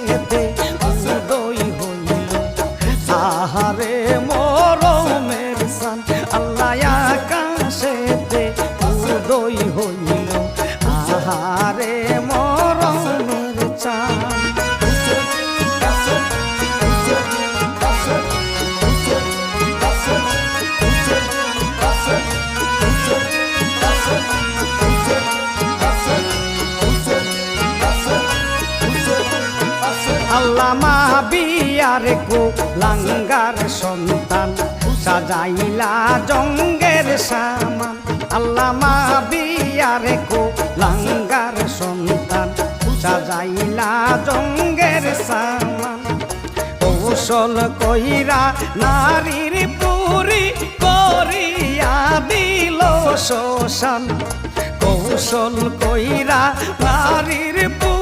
কাশেতে উদয় হইল আহারে মরমের সান আল্লাহ আকাশেতে উদয় হইল আহারে মরমের চান আল্লামা বিয়ার কো লাঙ্গার সন্তান সাজাইলা জঙ্গের সামান আল্লামা বিয়ার কো লাঙ্গার সন্তান সাজাইলা জঙ্গের সামান কৌশল কইরা নারীর পুরি করিয়া দিল শোষণ কৌশল কইরা নারীর পুরি